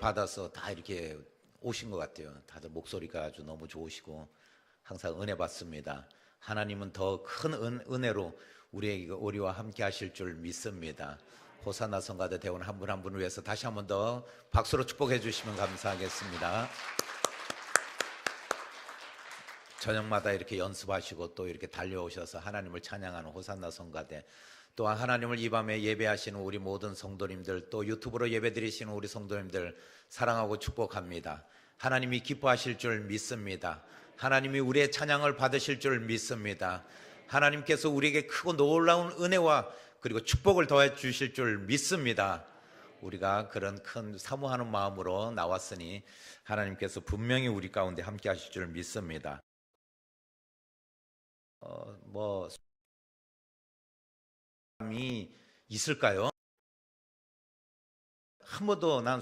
받아서 다 이렇게 오신 것 같아요. 다들 목소리가 아주 너무 좋으시고 항상 은혜 받습니다. 하나님은 더 큰 은혜로 우리와 함께 하실 줄 믿습니다. 호산나 성가대 대원 한 분 한 분을 위해서 다시 한 번 더 박수로 축복해 주시면 감사하겠습니다. 저녁마다 이렇게 연습하시고 또 이렇게 달려오셔서 하나님을 찬양하는 호산나 성가대, 또한 하나님을 이 밤에 예배하시는 우리 모든 성도님들, 또 유튜브로 예배드리시는 우리 성도님들 사랑하고 축복합니다. 하나님이 기뻐하실 줄 믿습니다. 하나님이 우리의 찬양을 받으실 줄 믿습니다. 하나님께서 우리에게 크고 놀라운 은혜와 그리고 축복을 더해 주실 줄 믿습니다. 우리가 그런 큰 사모하는 마음으로 나왔으니 하나님께서 분명히 우리 가운데 함께 하실 줄 믿습니다. 사람이 있을까요? 한 번도 난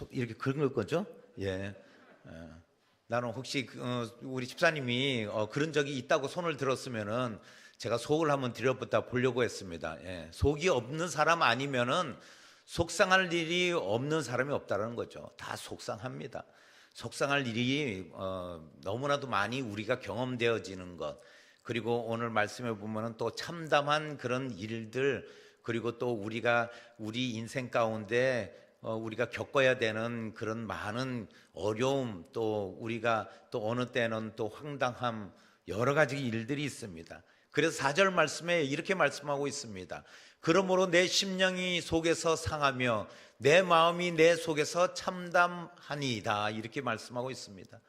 이렇게 긁을 거죠? 예. 나는 혹시 우리 집사님이 그런 적이 있다고 손을 들었으면은 제가 속을 한번 들여보다 보려고 했습니다. 예. 속이 없는 사람 아니면은 속상할 일이 없는 사람이 없다는 거죠. 다 속상합니다. 속상할 일이 너무나도 많이 우리가 경험되어지는 것, 그리고 오늘 말씀에 보면은 또 참담한 그런 일들, 그리고 또 우리 인생 가운데 우리가 겪어야 되는 그런 많은 어려움, 또 우리가 또 어느 때는 또 황당함, 여러 가지 일들이 있습니다. 그래서 4절 말씀에 이렇게 말씀하고 있습니다. 그러므로 내 심령이 속에서 상하며 내 마음이 내 속에서 참담하니이다, 이렇게 말씀하고 있습니다.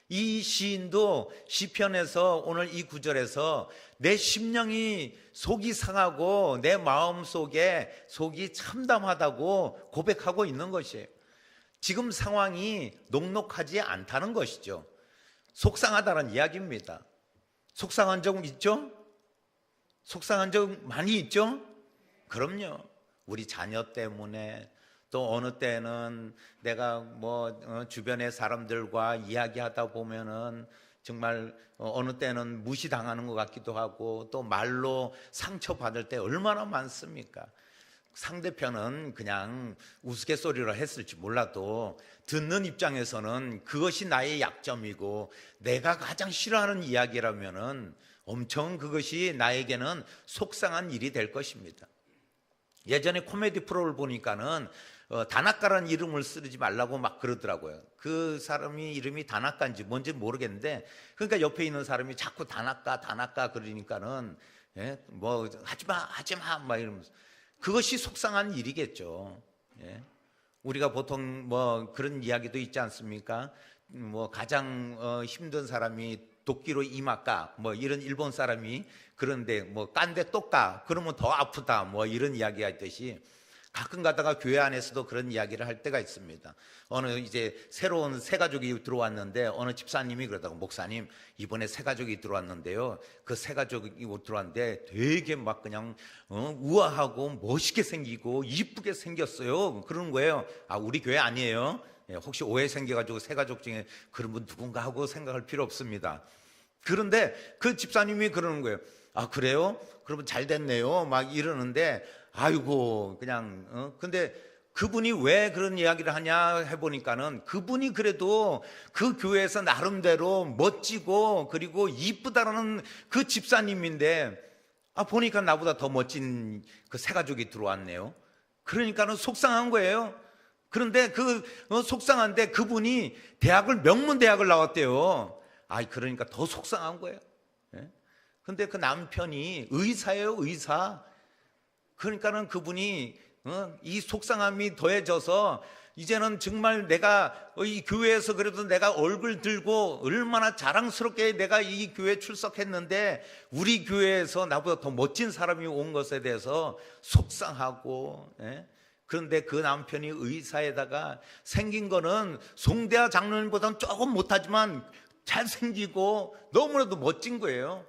이 시인도 시편에서 오늘 이 구절에서 내 심령이 속이 상하고 내 마음 속에 속이 참담하다고 고백하고 있는 것이에요. 지금 상황이 녹록하지 않다는 것이죠. 속상하다는 이야기입니다. 속상한 적 있죠? 속상한 적 많이 있죠? 그럼요. 우리 자녀 때문에, 또 어느 때는 내가 주변의 사람들과 이야기하다 보면은 정말 어느 때는 무시당하는 것 같기도 하고, 또 말로 상처받을 때 얼마나 많습니까? 상대편은 그냥 우스갯소리로 했을지 몰라도 듣는 입장에서는 그것이 나의 약점이고 내가 가장 싫어하는 이야기라면은 엄청 그것이 나에게는 속상한 일이 될 것입니다. 예전에 코미디 프로를 보니까는 다나카라는 이름을 쓰지 말라고 막 그러더라고요. 그 사람이 이름이 다나카인지 뭔지 모르겠는데, 그러니까 옆에 있는 사람이 자꾸 다나카 그러니까는 하지마 막 이러면서, 그것이 속상한 일이겠죠. 예. 우리가 보통 그런 이야기도 있지 않습니까? 가장 힘든 사람이 도끼로 이마까 이런 일본 사람이, 그런데 깐데 똑까 그러면 더 아프다 이런 이야기가 있듯이, 가끔 가다가 교회 안에서도 그런 이야기를 할 때가 있습니다. 어느 이제 새로운 새 가족이 들어왔는데 어느 집사님이 그러다가, 목사님 이번에 새 가족이 들어왔는데요, 그 새 가족이 들어왔는데 되게 막 그냥 우아하고 멋있게 생기고 이쁘게 생겼어요. 그러는 거예요. 우리 교회 아니에요. 혹시 오해 생겨가지고 새 가족 중에 그런 분 누군가 하고 생각할 필요 없습니다. 그런데 그 집사님이 그러는 거예요. 그래요? 그러면 잘 됐네요 막 이러는데, 아이고 그냥 근데 그분이 왜 그런 이야기를 하냐 해보니까는, 그분이 그래도 그 교회에서 나름대로 멋지고 그리고 이쁘다라는 그 집사님인데, 보니까 나보다 더 멋진 그 새 가족이 들어왔네요. 그러니까는 속상한 거예요. 그런데 속상한데 그분이 명문대학을 나왔대요. 그러니까 더 속상한 거예요. 근데 그 남편이 의사예요, 의사. 그러니까는 그분이 이 속상함이 더해져서 이제는 정말 내가 이 교회에서 그래도 내가 얼굴 들고 얼마나 자랑스럽게 내가 이 교회에 출석했는데 우리 교회에서 나보다 더 멋진 사람이 온 것에 대해서 속상하고, 그런데 그 남편이 의사에다가 생긴 거는 송대하 장로님보다는 조금 못하지만 잘생기고 너무나도 멋진 거예요.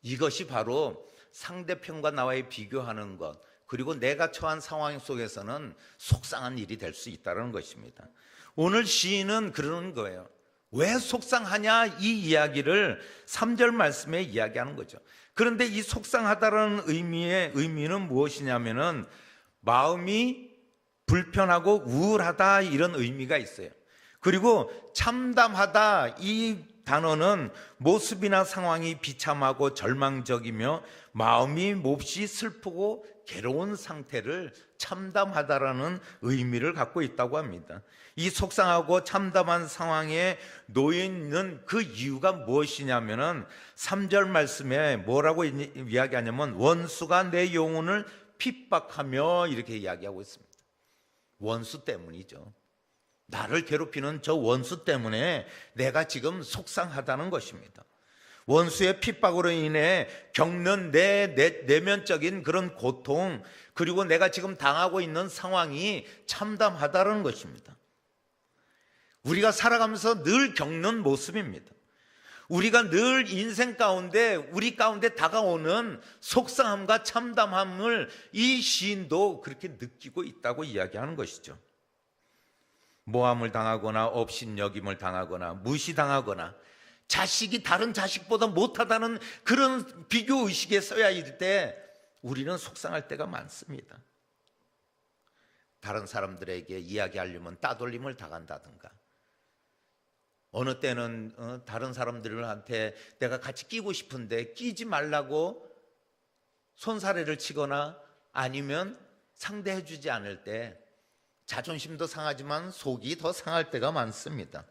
이것이 바로 상대편과 나와의 비교하는 것, 그리고 내가 처한 상황 속에서는 속상한 일이 될 수 있다는 것입니다. 오늘 시인은 그러는 거예요. 왜 속상하냐, 이 이야기를 3절 말씀에 이야기하는 거죠. 그런데 이 속상하다는 의미는 무엇이냐면은 마음이 불편하고 우울하다 이런 의미가 있어요. 그리고 참담하다 이 단어는 모습이나 상황이 비참하고 절망적이며 마음이 몹시 슬프고 괴로운 상태를 참담하다라는 의미를 갖고 있다고 합니다. 이 속상하고 참담한 상황에 놓여 있는 그 이유가 무엇이냐면은 3절 말씀에 뭐라고 이야기하냐면 원수가 내 영혼을 핍박하며 이렇게 이야기하고 있습니다. 원수 때문이죠. 나를 괴롭히는 저 원수 때문에 내가 지금 속상하다는 것입니다. 원수의 핍박으로 인해 겪는 내 내면적인 그런 고통, 그리고 내가 지금 당하고 있는 상황이 참담하다는 것입니다. 우리가 살아가면서 늘 겪는 모습입니다. 우리가 늘 인생 가운데 우리 가운데 다가오는 속상함과 참담함을 이 시인도 그렇게 느끼고 있다고 이야기하는 것이죠. 모함을 당하거나 업신여김을 당하거나 무시당하거나 자식이 다른 자식보다 못하다는 그런 비교의식에 써야 할 때 우리는 속상할 때가 많습니다. 다른 사람들에게 이야기하려면 따돌림을 당한다든가, 어느 때는 다른 사람들한테 내가 같이 끼고 싶은데 끼지 말라고 손사래를 치거나 아니면 상대해 주지 않을 때 자존심도 상하지만 속이 더 상할 때가 많습니다.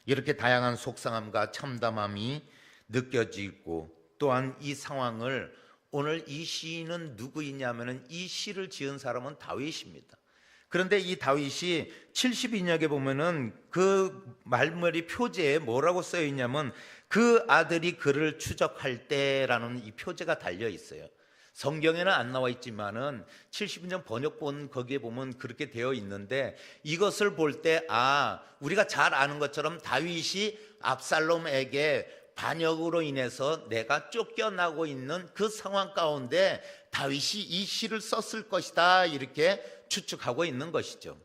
이렇게 다양한 속상함과 참담함이 느껴지고, 또한 이 상황을 오늘 이 시인은 누구이냐면은 이 시를 지은 사람은 다윗입니다. 그런데 이 다윗이 72역에 보면은 그 말머리 표제에 뭐라고 쓰여 있냐면 그 아들이 그를 추적할 때라는 이 표제가 달려 있어요. 성경에는 안 나와 있지만은 72년 번역본 거기에 보면 그렇게 되어 있는데, 이것을 볼 때 우리가 잘 아는 것처럼 다윗이 압살롬에게 반역으로 인해서 내가 쫓겨나고 있는 그 상황 가운데 다윗이 이 시를 썼을 것이다 이렇게 추측하고 있는 것이죠.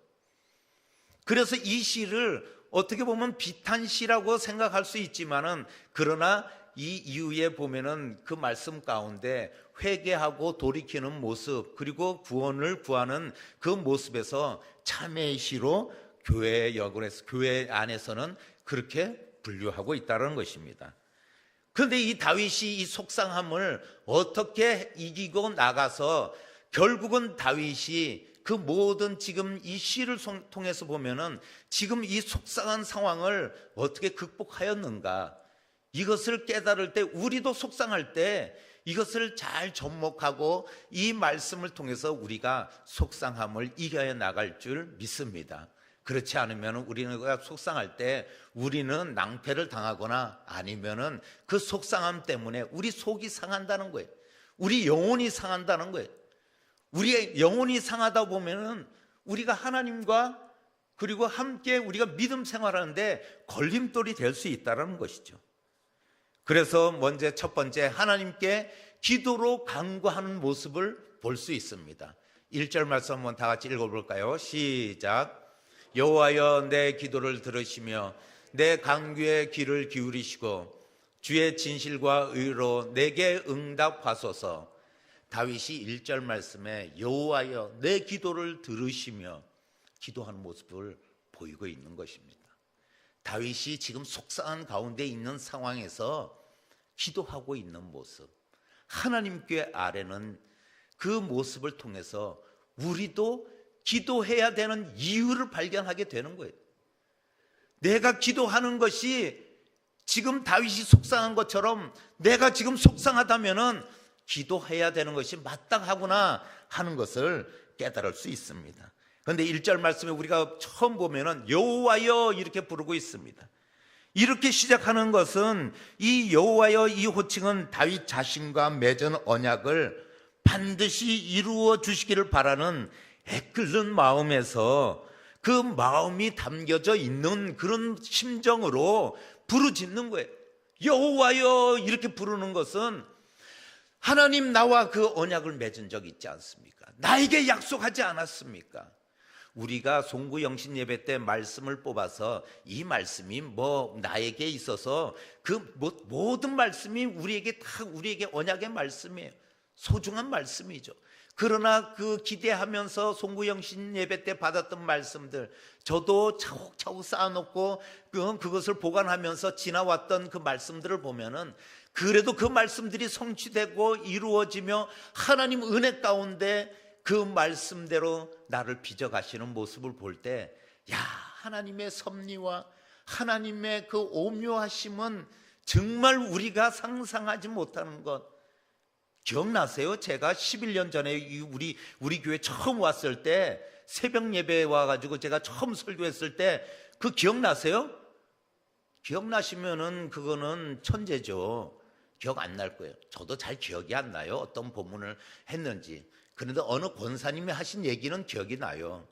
그래서 이 시를 어떻게 보면 비탄시라고 생각할 수 있지만은, 그러나 이 이후에 보면은 그 말씀 가운데 회개하고 돌이키는 모습, 그리고 구원을 구하는 그 모습에서 참회의 시로 교회 안에서는 그렇게 분류하고 있다는 것입니다. 그런데 이 다윗이 이 속상함을 어떻게 이기고 나가서 결국은 다윗이 그 모든 지금 이 시를 통해서 보면은 지금 이 속상한 상황을 어떻게 극복하였는가, 이것을 깨달을 때 우리도 속상할 때 이것을 잘 접목하고 이 말씀을 통해서 우리가 속상함을 이겨야 나갈 줄 믿습니다. 그렇지 않으면 우리는 속상할 때 우리는 낭패를 당하거나 아니면은 그 속상함 때문에 우리 속이 상한다는 거예요. 우리 영혼이 상한다는 거예요. 우리의 영혼이 상하다 보면은 우리가 하나님과 그리고 함께 우리가 믿음 생활하는데 걸림돌이 될 수 있다는 것이죠. 그래서 먼저 첫 번째, 하나님께 기도로 간구하는 모습을 볼 수 있습니다. 1절 말씀 한번 다 같이 읽어볼까요? 시작. 여호와여 내 기도를 들으시며 내 간구에 귀를 기울이시고 주의 진실과 의로 내게 응답하소서. 다윗이 1절 말씀에 여호와여 내 기도를 들으시며 기도하는 모습을 보이고 있는 것입니다. 다윗이 지금 속상한 가운데 있는 상황에서 기도하고 있는 모습, 하나님께 아뢰는 그 모습을 통해서 우리도 기도해야 되는 이유를 발견하게 되는 거예요. 내가 기도하는 것이 지금 다윗이 속상한 것처럼 내가 지금 속상하다면은 기도해야 되는 것이 마땅하구나 하는 것을 깨달을 수 있습니다. 그런데 1절 말씀에 우리가 처음 보면은 여호와여 이렇게 부르고 있습니다. 이렇게 시작하는 것은 이 여호와여 이 호칭은 다윗 자신과 맺은 언약을 반드시 이루어 주시기를 바라는 애끓는 마음에서 그 마음이 담겨져 있는 그런 심정으로 부르짖는 거예요. 여호와여 이렇게 부르는 것은 하나님 나와 그 언약을 맺은 적 있지 않습니까? 나에게 약속하지 않았습니까? 우리가 송구영신 예배 때 말씀을 뽑아서 이 말씀이 나에게 있어서 그 모든 말씀이 우리에게 다 우리에게 언약의 말씀이에요. 소중한 말씀이죠. 그러나 그 기대하면서 송구영신 예배 때 받았던 말씀들, 저도 차곡차곡 쌓아놓고 그것을 보관하면서 지나왔던 그 말씀들을 보면은 그래도 그 말씀들이 성취되고 이루어지며 하나님 은혜 가운데 그 말씀대로 나를 빚어가시는 모습을 볼 때, 야, 하나님의 섭리와 하나님의 그 오묘하심은 정말 우리가 상상하지 못하는 것. 기억나세요? 제가 11년 전에 우리 교회 처음 왔을 때 새벽 예배에 와가지고 제가 처음 설교했을 때 그 기억나세요? 기억나시면은 그거는 천재죠. 기억 안 날 거예요. 저도 잘 기억이 안 나요. 어떤 본문을 했는지. 그런데 어느 권사님이 하신 얘기는 기억이 나요.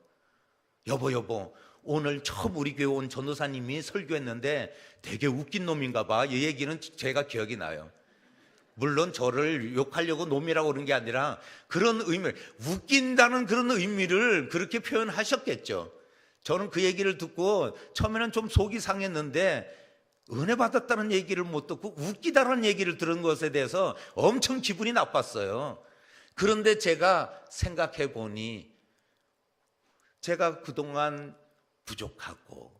여보, 오늘 처음 우리 교회 온 전도사님이 설교했는데 되게 웃긴 놈인가 봐. 이 얘기는 제가 기억이 나요. 물론 저를 욕하려고 놈이라고 그런 게 아니라 그런 의미, 웃긴다는 그런 의미를 그렇게 표현하셨겠죠. 저는 그 얘기를 듣고 처음에는 좀 속이 상했는데 은혜 받았다는 얘기를 못 듣고 웃기다는 얘기를 들은 것에 대해서 엄청 기분이 나빴어요. 그런데 제가 생각해 보니 제가 그동안 부족하고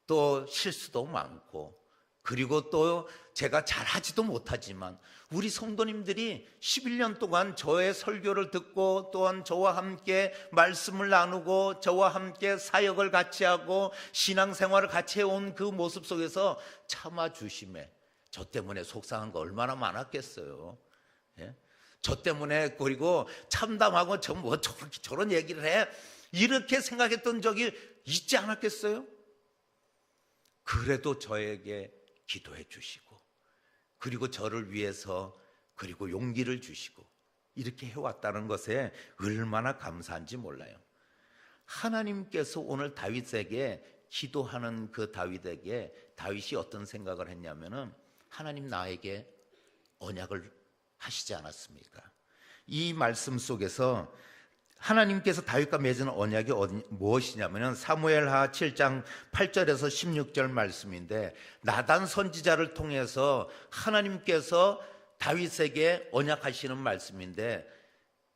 또 실수도 많고 그리고 또 제가 잘하지도 못하지만 우리 성도님들이 11년 동안 저의 설교를 듣고 또한 저와 함께 말씀을 나누고 저와 함께 사역을 같이 하고 신앙생활을 같이 해온 그 모습 속에서 참아주심에 저 때문에 속상한 거 얼마나 많았겠어요. 예? 저 때문에 그리고 참담하고 저런 얘기를 해 이렇게 생각했던 적이 있지 않았겠어요? 그래도 저에게 기도해 주시고 그리고 저를 위해서 그리고 용기를 주시고 이렇게 해왔다는 것에 얼마나 감사한지 몰라요. 하나님께서 오늘 다윗에게 기도하는 그 다윗에게 다윗이 어떤 생각을 했냐면은 하나님 나에게 언약을 하시지 않았습니까? 이 말씀 속에서 하나님께서 다윗과 맺은 언약이 무엇이냐면 사무엘하 7장 8절에서 16절 말씀인데 나단 선지자를 통해서 하나님께서 다윗에게 언약하시는 말씀인데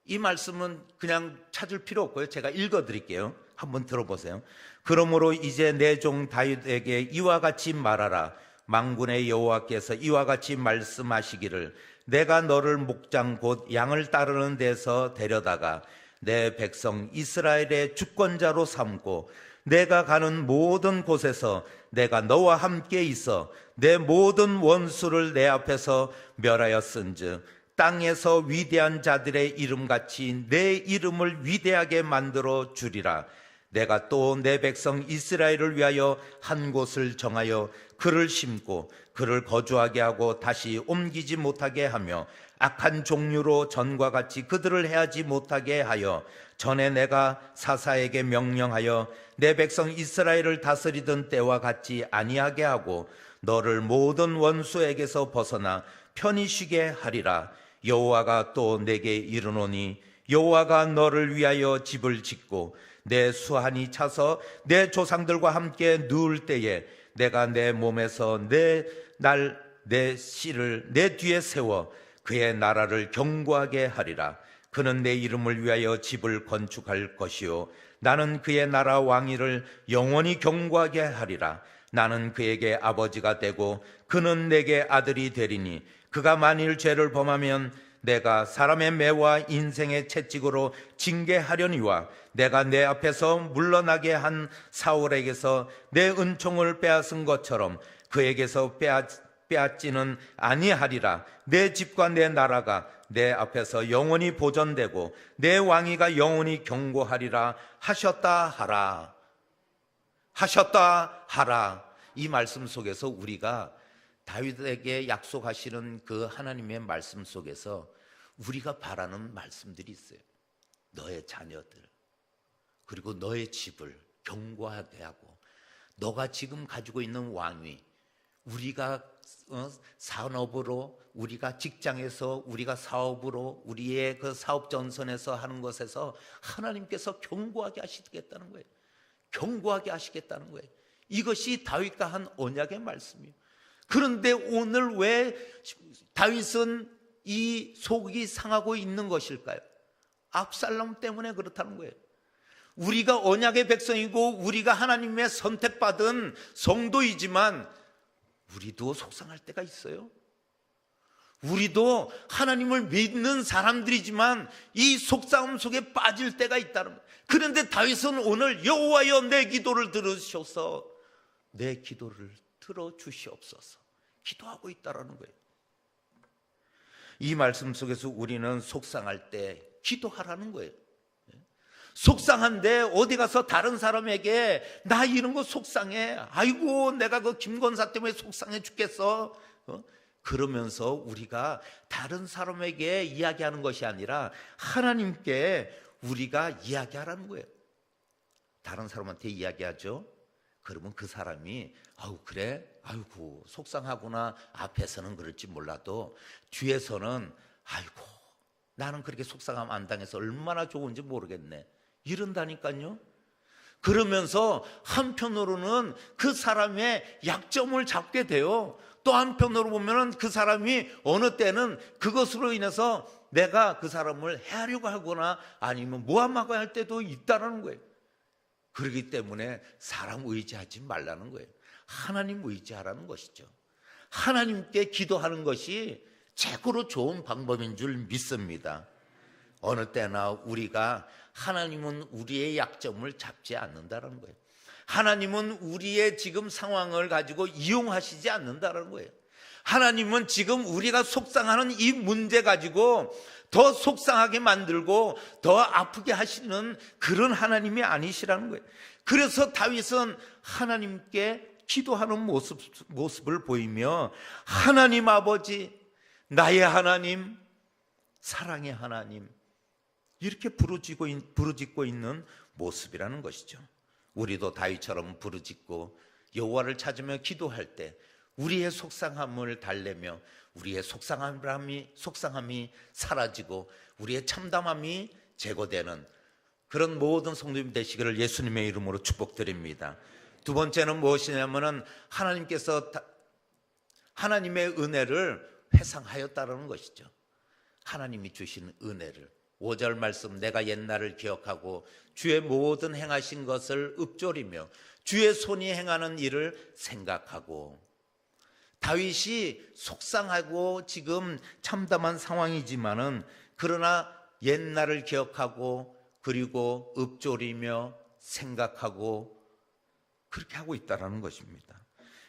이 말씀은 그냥 찾을 필요 없고요. 제가 읽어드릴게요. 한번 들어보세요. 그러므로 이제 내 종 다윗에게 이와 같이 말하라. 만군의 여호와께서 이와 같이 말씀하시기를 내가 너를 목장 곧 양을 따르는 데서 데려다가 내 백성 이스라엘의 주권자로 삼고 내가 가는 모든 곳에서 내가 너와 함께 있어 내 모든 원수를 내 앞에서 멸하였은즉 땅에서 위대한 자들의 이름같이 내 이름을 위대하게 만들어 주리라. 내가 또 내 백성 이스라엘을 위하여 한 곳을 정하여 그를 심고 그를 거주하게 하고 다시 옮기지 못하게 하며 악한 종류로 전과 같이 그들을 해하지 못하게 하여 전에 내가 사사에게 명령하여 내 백성 이스라엘을 다스리던 때와 같이 아니하게 하고 너를 모든 원수에게서 벗어나 편히 쉬게 하리라. 여호와가 또 내게 이르노니 여호와가 너를 위하여 집을 짓고 내 수한이 차서 내 조상들과 함께 누울 때에 내가 내 몸에서 내 씨를 내 뒤에 세워 그의 나라를 견고하게 하리라. 그는 내 이름을 위하여 집을 건축할 것이요 나는 그의 나라 왕위를 영원히 견고하게 하리라. 나는 그에게 아버지가 되고 그는 내게 아들이 되리니 그가 만일 죄를 범하면 내가 사람의 매와 인생의 채찍으로 징계하려니와 내가 내 앞에서 물러나게 한 사울에게서 내 은총을 빼앗은 것처럼 그에게서 빼앗지는 아니하리라. 내 집과 내 나라가 내 앞에서 영원히 보존되고 내 왕위가 영원히 견고하리라 하셨다 하라. 이 말씀 속에서 우리가 다윗에게 약속하시는 그 하나님의 말씀 속에서 우리가 바라는 말씀들이 있어요. 너의 자녀들 그리고 너의 집을 견고하게 하고 너가 지금 가지고 있는 왕위, 우리가 산업으로, 우리가 직장에서, 우리가 사업으로, 우리의 그 사업 전선에서 하는 것에서 하나님께서 견고하게 하시겠다는 거예요. 견고하게 하시겠다는 거예요. 이것이 다윗과 한 언약의 말씀이에요. 그런데 오늘 왜 다윗은 이 속이 상하고 있는 것일까요? 압살롬 때문에 그렇다는 거예요. 우리가 언약의 백성이고 우리가 하나님의 선택받은 성도이지만 우리도 속상할 때가 있어요. 우리도 하나님을 믿는 사람들이지만 이 속상함 속에 빠질 때가 있다는 거예요. 그런데 다윗은 오늘 여호와여 내 기도를 들으셔서 내 기도를 들어주시옵소서 기도하고 있다는 거예요. 이 말씀 속에서 우리는 속상할 때 기도하라는 거예요. 속상한데 어디 가서 다른 사람에게 나 이런 거 속상해, 아이고 내가 그 김건사 때문에 속상해 죽겠어, 그러면서 우리가 다른 사람에게 이야기하는 것이 아니라 하나님께 우리가 이야기하라는 거예요. 다른 사람한테 이야기하죠. 그러면 그 사람이 아우 그래? 아이고 속상하구나. 앞에서는 그럴지 몰라도 뒤에서는 아이고 나는 그렇게 속상함 안 당해서 얼마나 좋은지 모르겠네, 이런다니까요. 그러면서 한편으로는 그 사람의 약점을 잡게 돼요. 또 한편으로 보면은 그 사람이 어느 때는 그것으로 인해서 내가 그 사람을 해하려고 하거나 아니면 모함하고 할 때도 있다는 거예요. 그렇기 때문에 사람 의지하지 말라는 거예요. 하나님 의지하라는 것이죠. 하나님께 기도하는 것이 최고로 좋은 방법인 줄 믿습니다. 어느 때나 우리가 하나님은 우리의 약점을 잡지 않는다는 거예요. 하나님은 우리의 지금 상황을 가지고 이용하시지 않는다는 거예요. 하나님은 지금 우리가 속상하는 이 문제 가지고 더 속상하게 만들고 더 아프게 하시는 그런 하나님이 아니시라는 거예요. 그래서 다윗은 하나님께 기도하는 모습을 보이며 하나님 아버지, 나의 하나님, 사랑의 하나님, 이렇게 부르짖고 있는 모습이라는 것이죠. 우리도 다윗처럼 부르짖고 여호와를 찾으며 기도할 때 우리의 속상함을 달래며 우리의 속상함이 사라지고 우리의 참담함이 제거되는 그런 모든 성도님 되시기를 예수님의 이름으로 축복드립니다. 두 번째는 무엇이냐면은 하나님께서 하나님의 은혜를 회상하였다는 것이죠. 하나님이 주신 은혜를, 5절 말씀, 내가 옛날을 기억하고 주의 모든 행하신 것을 읊조리며 주의 손이 행하는 일을 생각하고. 다윗이 속상하고 지금 참담한 상황이지만은 그러나 옛날을 기억하고 그리고 읊조리며 생각하고 그렇게 하고 있다는 것입니다.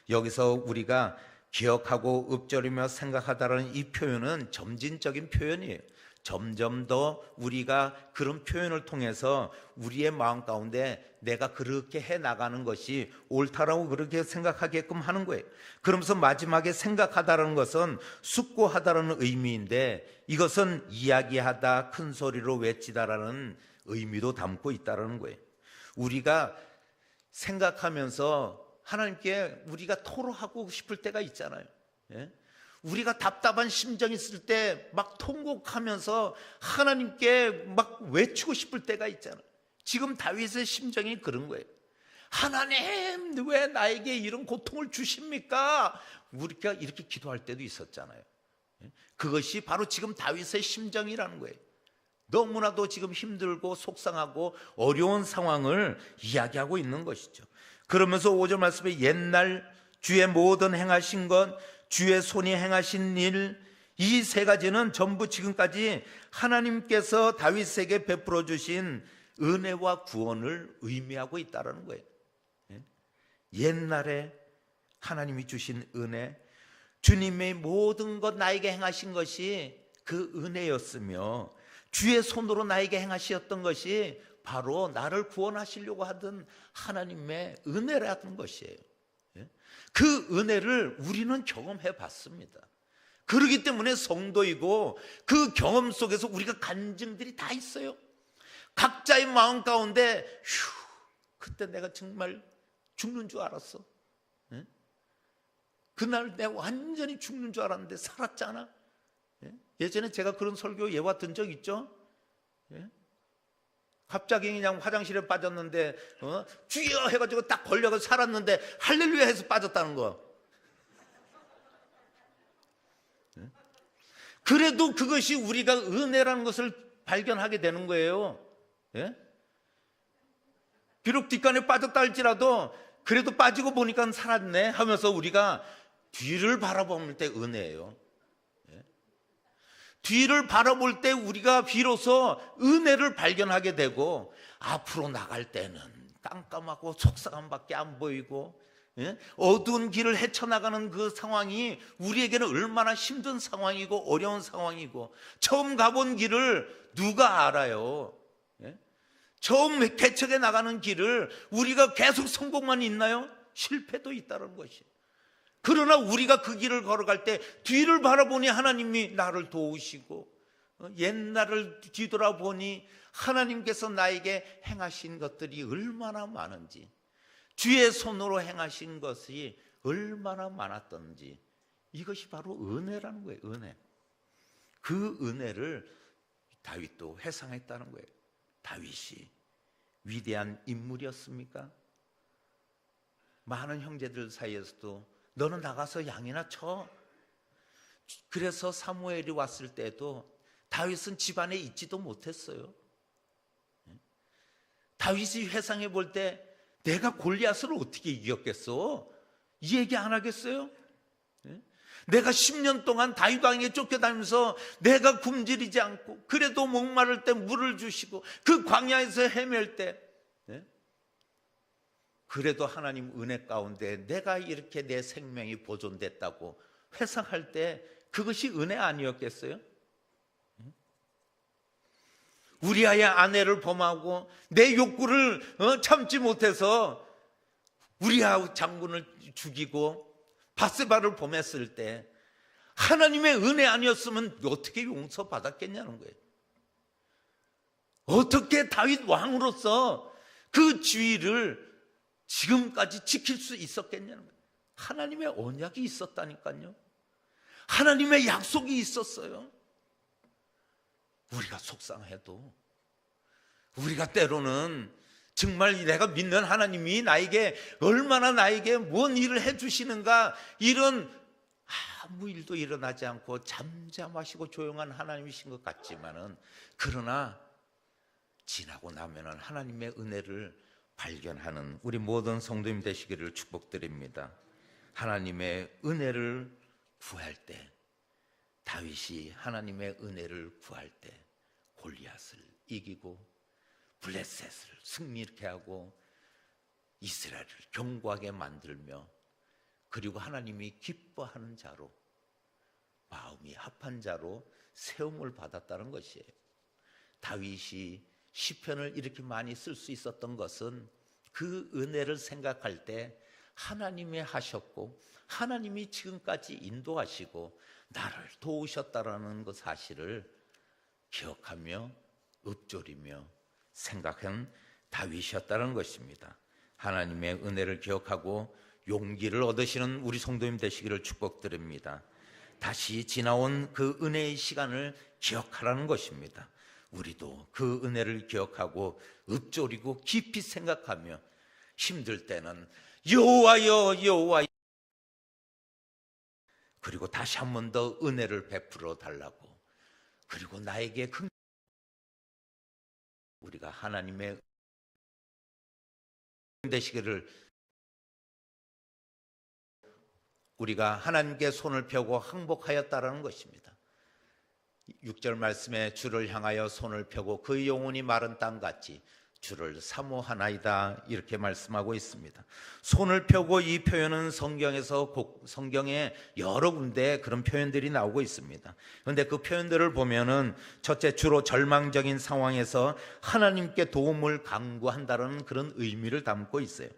여기서 우리가 기억하고 읊조리며 생각하다라는 이 표현은 점진적인 표현이에요. 점점 더 우리가 그런 표현을 통해서 우리의 마음 가운데 내가 그렇게 해나가는 것이 옳다라고 그렇게 생각하게끔 하는 거예요. 그러면서 마지막에 생각하다라는 것은 숙고하다라는 의미인데 이것은 이야기하다, 큰 소리로 외치다라는 의미도 담고 있다는 거예요. 우리가 생각하면서 하나님께 우리가 토로하고 싶을 때가 있잖아요. 예? 우리가 답답한 심정이 있을 때 막 통곡하면서 하나님께 막 외치고 싶을 때가 있잖아요. 지금 다윗의 심정이 그런 거예요. 하나님 왜 나에게 이런 고통을 주십니까? 우리가 이렇게 기도할 때도 있었잖아요. 그것이 바로 지금 다윗의 심정이라는 거예요. 너무나도 지금 힘들고 속상하고 어려운 상황을 이야기하고 있는 것이죠. 그러면서 5절 말씀에 옛날 주의 모든 행하신 것, 주의 손이 행하신 일, 이 세 가지는 전부 지금까지 하나님께서 다윗에게 베풀어 주신 은혜와 구원을 의미하고 있다는 거예요. 옛날에 하나님이 주신 은혜, 주님의 모든 것 나에게 행하신 것이 그 은혜였으며 주의 손으로 나에게 행하셨던 것이 바로 나를 구원하시려고 하던 하나님의 은혜라는 것이에요. 그 은혜를 우리는 경험해 봤습니다. 그렇기 때문에 성도이고 그 경험 속에서 우리가 간증들이 다 있어요. 각자의 마음 가운데 그때 내가 정말 죽는 줄 알았어. 그날 내가 완전히 죽는 줄 알았는데 살았잖아. 예전에 제가 그런 설교 예화 든 적 있죠. 갑자기 그냥 화장실에 빠졌는데 주여 해가지고 딱 걸려서 살았는데 할렐루야 해서 빠졌다는 거. 그래도 그것이 우리가 은혜라는 것을 발견하게 되는 거예요. 예? 비록 뒷간에 빠졌다 할지라도 그래도 빠지고 보니까 살았네 하면서 우리가 뒤를 바라볼 때 은혜예요. 예? 뒤를 바라볼 때 우리가 비로소 은혜를 발견하게 되고, 앞으로 나갈 때는 깜깜하고 속상함밖에 안 보이고, 예? 어두운 길을 헤쳐나가는 그 상황이 우리에게는 얼마나 힘든 상황이고 어려운 상황이고, 처음 가본 길을 누가 알아요? 예? 처음 개척해 나가는 길을 우리가 계속 성공만 있나요? 실패도 있다는 것이. 그러나 우리가 그 길을 걸어갈 때 뒤를 바라보니 하나님이 나를 도우시고, 옛날을 뒤돌아보니 하나님께서 나에게 행하신 것들이 얼마나 많은지, 주의 손으로 행하신 것이 얼마나 많았던지, 이것이 바로 은혜라는 거예요. 은혜. 그 은혜를 다윗도 회상했다는 거예요. 다윗이 위대한 인물이었습니까? 많은 형제들 사이에서도 너는 나가서 양이나 쳐. 그래서 사무엘이 왔을 때도 다윗은 집안에 있지도 못했어요. 다윗이 회상해 볼 때 내가 골리앗을 어떻게 이겼겠어? 이 얘기 안 하겠어요? 내가 10년 동안 다윗 왕에게 쫓겨다니면서 내가 굶주리지 않고, 그래도 목마를 때 물을 주시고, 그 광야에서 헤맬 때 그래도 하나님 은혜 가운데 내가 이렇게 내 생명이 보존됐다고 회상할 때 그것이 은혜 아니었겠어요? 우리아의 아내를 범하고 내 욕구를 참지 못해서 우리아 장군을 죽이고 바세바를 범했을 때 하나님의 은혜 아니었으면 어떻게 용서받았겠냐는 거예요. 어떻게 다윗 왕으로서 그 지위를 지금까지 지킬 수 있었겠냐는 거예요. 하나님의 언약이 있었다니까요. 하나님의 약속이 있었어요. 우리가 속상해도, 우리가 때로는 정말 내가 믿는 하나님이 나에게 얼마나 나에게 뭔 일을 해주시는가, 이런 아무 일도 일어나지 않고 잠잠하시고 조용한 하나님이신 것 같지만은, 그러나 지나고 나면은 하나님의 은혜를 발견하는 우리 모든 성도님 되시기를 축복드립니다. 하나님의 은혜를 구할 때, 다윗이 하나님의 은혜를 구할 때 골리앗을 이기고 블레셋을 승리케 하고 이스라엘을 견고하게 만들며, 그리고 하나님이 기뻐하는 자로, 마음이 합한 자로 세움을 받았다는 것이에요. 다윗이 시편을 이렇게 많이 쓸 수 있었던 것은 그 은혜를 생각할 때 하나님이 하셨고 하나님이 지금까지 인도하시고 나를 도우셨다라는 그 사실을 기억하며 읊조리며 생각한 다윗이었다는 것입니다. 하나님의 은혜를 기억하고 용기를 얻으시는 우리 성도님 되시기를 축복드립니다. 다시 지나온 그 은혜의 시간을 기억하라는 것입니다. 우리도 그 은혜를 기억하고 읊조리고 깊이 생각하며 힘들 때는 여호와여 여호와여, 그리고 다시 한 번 더 은혜를 베풀어 달라고, 그리고 나에게 우리가 하나님의 되시기를, 우리가 하나님께 손을 펴고 항복하였다라는 것입니다. 6절 말씀에 주를 향하여 손을 펴고 그 영혼이 마른 땅같이 주를 사모하나이다, 이렇게 말씀하고 있습니다. 손을 펴고, 이 표현은 성경에 여러 군데 그런 표현들이 나오고 있습니다. 그런데 그 표현들을 보면은 첫째, 주로 절망적인 상황에서 하나님께 도움을 간구한다는 그런 의미를 담고 있어요.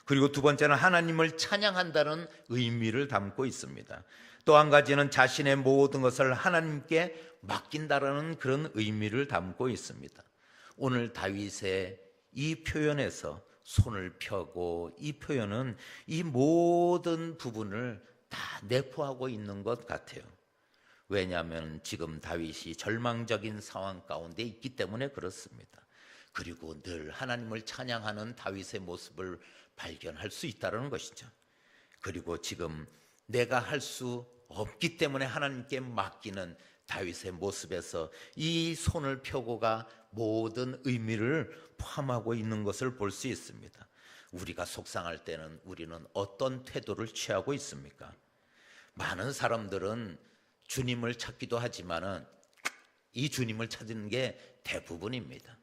그리고 두 번째는 하나님을 찬양한다는 의미를 담고 있습니다. 또 한 가지는 자신의 모든 것을 하나님께 맡긴다라는 그런 의미를 담고 있습니다. 오늘 다윗의 이 표현에서 손을 펴고, 이 표현은 이 모든 부분을 다 내포하고 있는 것 같아요. 왜냐하면 지금 다윗이 절망적인 상황 가운데 있기 때문에 그렇습니다. 그리고 늘 하나님을 찬양하는 다윗의 모습을 발견할 수 있다는 것이죠. 그리고 지금 내가 할 수 없기 때문에 하나님께 맡기는 다윗의 모습에서 이 손을 펴고가 모든 의미를 포함하고 있는 것을 볼 수 있습니다. 우리가 속상할 때는 우리는 어떤 태도를 취하고 있습니까? 많은 사람들은 주님을 찾기도 하지만은 이 주님을 찾는 게 대부분입니다.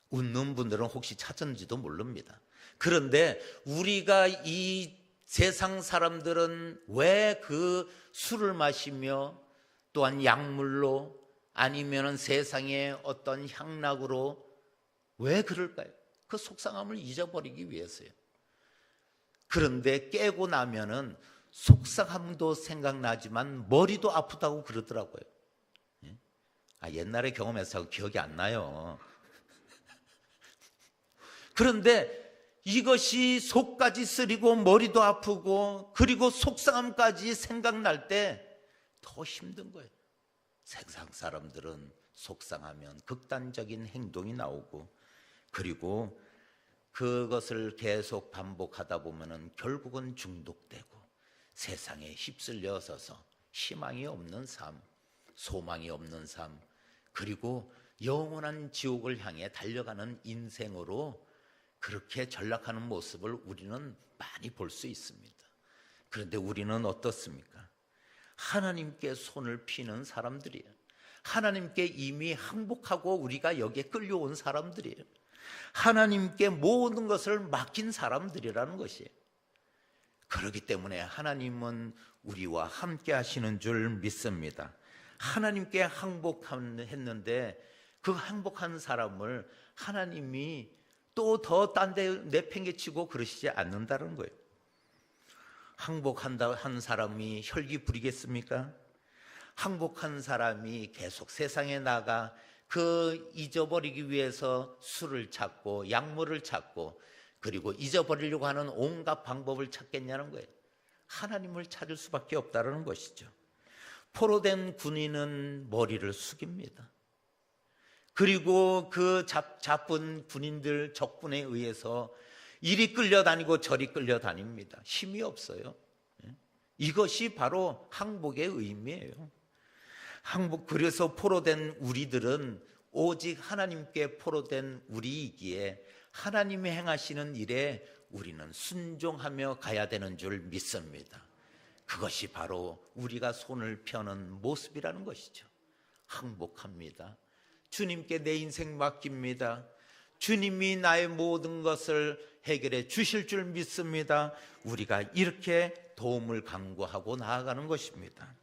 웃는 분들은 혹시 찾은지도 모릅니다. 그런데 우리가 이 세상 사람들은 왜 그 술을 마시며 또한 약물로 아니면 세상의 어떤 향락으로 왜 그럴까요? 그 속상함을 잊어버리기 위해서요. 그런데 깨고 나면은 속상함도 생각나지만 머리도 아프다고 그러더라고요. 옛날에 경험해서 기억이 안 나요. 그런데 이것이 속까지 쓰리고 머리도 아프고 그리고 속상함까지 생각날 때 더 힘든 거예요. 세상 사람들은 속상하면 극단적인 행동이 나오고 그리고 그것을 계속 반복하다 보면은 결국은 중독되고 세상에 휩쓸려서서 희망이 없는 삶, 소망이 없는 삶, 그리고 영원한 지옥을 향해 달려가는 인생으로 그렇게 전락하는 모습을 우리는 많이 볼 수 있습니다. 그런데 우리는 어떻습니까? 하나님께 손을 피는 사람들이에요. 하나님께 이미 항복하고 우리가 여기에 끌려온 사람들이에요. 하나님께 모든 것을 맡긴 사람들이라는 것이에요. 그렇기 때문에 하나님은 우리와 함께 하시는 줄 믿습니다. 하나님께 항복했는데 그 항복한 사람을 하나님이 또 더 딴 데 내팽개치고 그러시지 않는다는 거예요. 항복한다 한 사람이 혈기 부리겠습니까? 항복한 사람이 계속 세상에 나가 그 잊어버리기 위해서 술을 찾고 약물을 찾고 그리고 잊어버리려고 하는 온갖 방법을 찾겠냐는 거예요. 하나님을 찾을 수밖에 없다는 것이죠. 포로된 군인은 머리를 숙입니다. 그리고 그 잡은 군인들 적군에 의해서 이리 끌려다니고 저리 끌려다닙니다. 힘이 없어요. 이것이 바로 항복의 의미예요. 항복, 그래서 포로된 우리들은 오직 하나님께 포로된 우리이기에 하나님이 행하시는 일에 우리는 순종하며 가야 되는 줄 믿습니다. 그것이 바로 우리가 손을 펴는 모습이라는 것이죠. 항복합니다. 주님께 내 인생 맡깁니다. 주님이 나의 모든 것을 해결해 주실 줄 믿습니다. 우리가 이렇게 도움을 간구하고 나아가는 것입니다.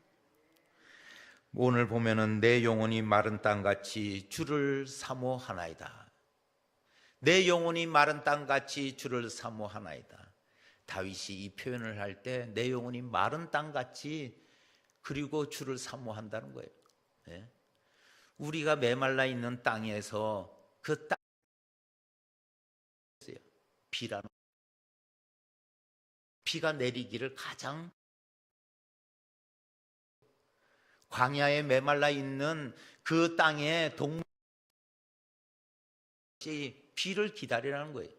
오늘 보면은 내 영혼이 마른 땅같이 주를 사모하나이다. 내 영혼이 마른 땅같이 주를 사모하나이다. 다윗이 이 표현을 할 때 내 영혼이 마른 땅같이 그리고 주를 사모한다는 거예요. 네? 우리가 메말라 있는 땅에서 그 땅 비라는 비가 내리기를 가장 광야에 메말라 있는 그 땅에 동물이 비를 기다리라는 거예요.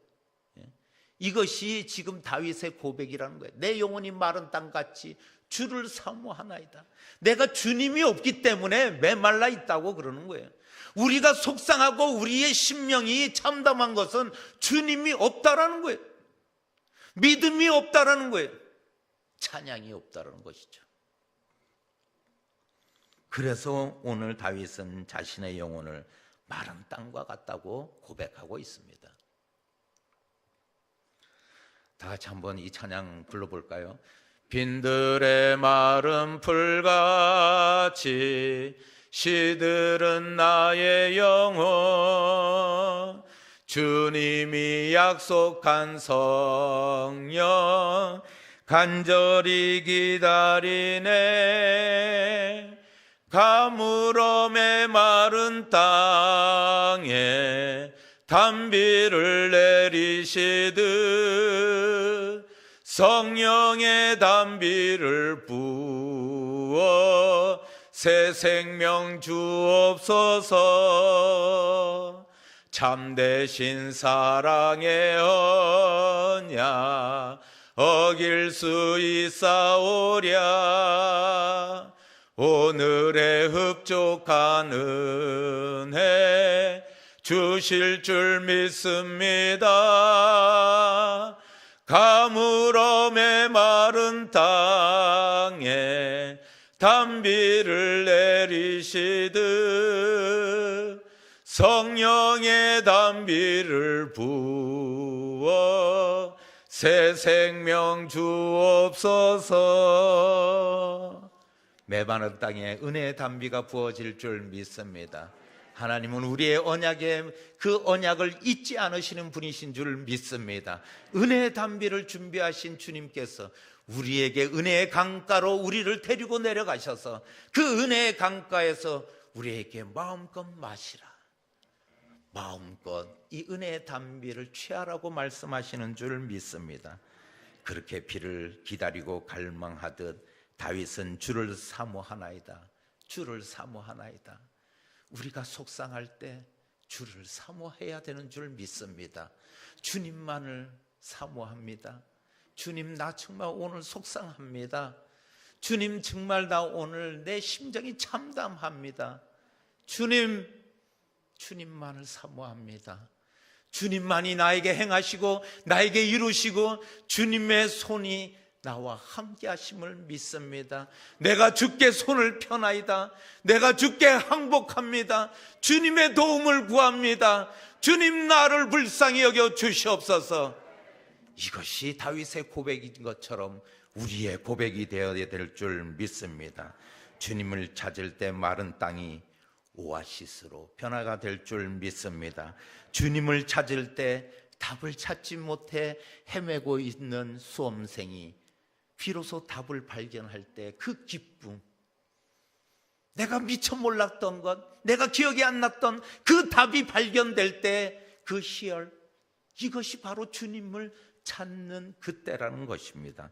이것이 지금 다윗의 고백이라는 거예요. 내 영혼이 마른 땅같이 주를 사모하나이다. 내가 주님이 없기 때문에 메말라 있다고 그러는 거예요. 우리가 속상하고 우리의 심령이 참담한 것은 주님이 없다라는 거예요. 믿음이 없다라는 거예요. 찬양이 없다라는 것이죠. 그래서 오늘 다윗은 자신의 영혼을 마른 땅과 같다고 고백하고 있습니다. 다 같이 한번 이 찬양 불러볼까요? 빈들의 마른 풀같이 시들은 나의 영혼, 주님이 약속한 성령 간절히 기다리네. 가물어 메마른 땅에 단비를 내리시듯 성령의 단비를 부어 새 생명 주옵소서. 참되신 사랑의 언약 어길 수 있사오랴. 오늘의 흡족한 은혜 주실 줄 믿습니다. 가물어 메마른 땅에 단비를 내리시듯 성령의 단비를 부어 새 생명 주옵소서. 메마른 땅에 은혜의 단비가 부어질 줄 믿습니다. 하나님은 우리의 언약에 그 언약을 잊지 않으시는 분이신 줄 믿습니다. 은혜의 단비를 준비하신 주님께서 우리에게 은혜의 강가로 우리를 데리고 내려가셔서 그 은혜의 강가에서 우리에게 마음껏 마시라, 마음껏 이 은혜의 단비를 취하라고 말씀하시는 줄 믿습니다. 그렇게 비를 기다리고 갈망하듯 다윗은 주를 사모하나이다, 주를 사모하나이다. 우리가 속상할 때 주를 사모해야 되는 줄 믿습니다. 주님만을 사모합니다. 주님, 나 정말 오늘 속상합니다. 주님, 정말 나 오늘 내 심정이 참담합니다. 주님만을 사모합니다. 주님만이 나에게 행하시고 나에게 이루시고 주님의 손이 나와 함께 하심을 믿습니다. 내가 주께 손을 펴나이다. 내가 주께 항복합니다. 주님의 도움을 구합니다. 주님, 나를 불쌍히 여겨 주시옵소서. 이것이 다윗의 고백인 것처럼 우리의 고백이 되어야 될 줄 믿습니다. 주님을 찾을 때 마른 땅이 오아시스로 변화가 될 줄 믿습니다. 주님을 찾을 때 답을 찾지 못해 헤매고 있는 수험생이 비로소 답을 발견할 때 그 기쁨, 내가 미처 몰랐던 것, 내가 기억이 안 났던 그 답이 발견될 때 그 희열, 이것이 바로 주님을 찾는 그때라는 것입니다.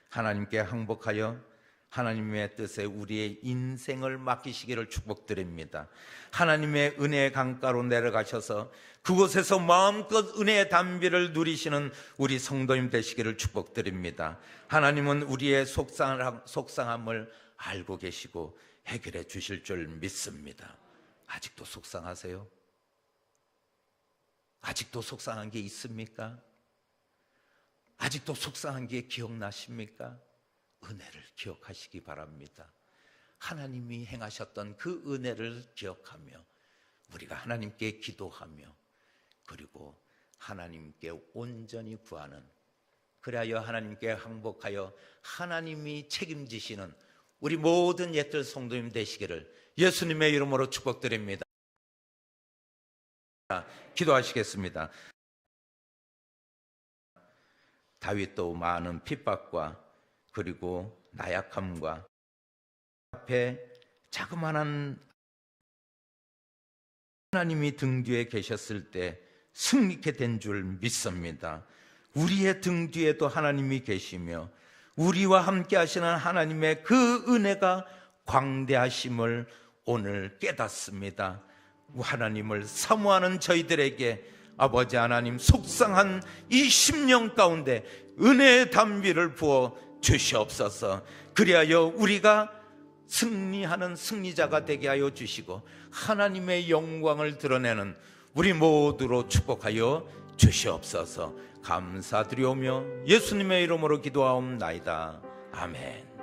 하나님께 항복하여 하나님의 뜻에 우리의 인생을 맡기시기를 축복드립니다. 하나님의 은혜의 강가로 내려가셔서 그곳에서 마음껏 은혜의 단비를 누리시는 우리 성도님 되시기를 축복드립니다. 하나님은 우리의 속상함을 알고 계시고 해결해 주실 줄 믿습니다. 아직도 속상하세요? 아직도 속상한 게 있습니까? 아직도 속상한 게 기억나십니까? 은혜를 기억하시기 바랍니다. 하나님이 행하셨던 그 은혜를 기억하며 우리가 하나님께 기도하며 그리고 하나님께 온전히 구하는, 그리하여 하나님께 항복하여 하나님이 책임지시는 우리 모든 옛들 성도님 되시기를 예수님의 이름으로 축복드립니다. 기도하시겠습니다. 다윗도 많은 핍박과 그리고 나약함과 앞에 자그마한 하나님이 등 뒤에 계셨을 때 승리케 된 줄 믿습니다. 우리의 등 뒤에도 하나님이 계시며 우리와 함께 하시는 하나님의 그 은혜가 광대하심을 오늘 깨닫습니다. 하나님을 사모하는 저희들에게 아버지 하나님, 속상한 이 심령 가운데 은혜의 단비를 부어 주시옵소서. 그리하여 우리가 승리하는 승리자가 되게 하여 주시고 하나님의 영광을 드러내는 우리 모두로 축복하여 주시옵소서. 감사드리오며 예수님의 이름으로 기도하옵나이다. 아멘.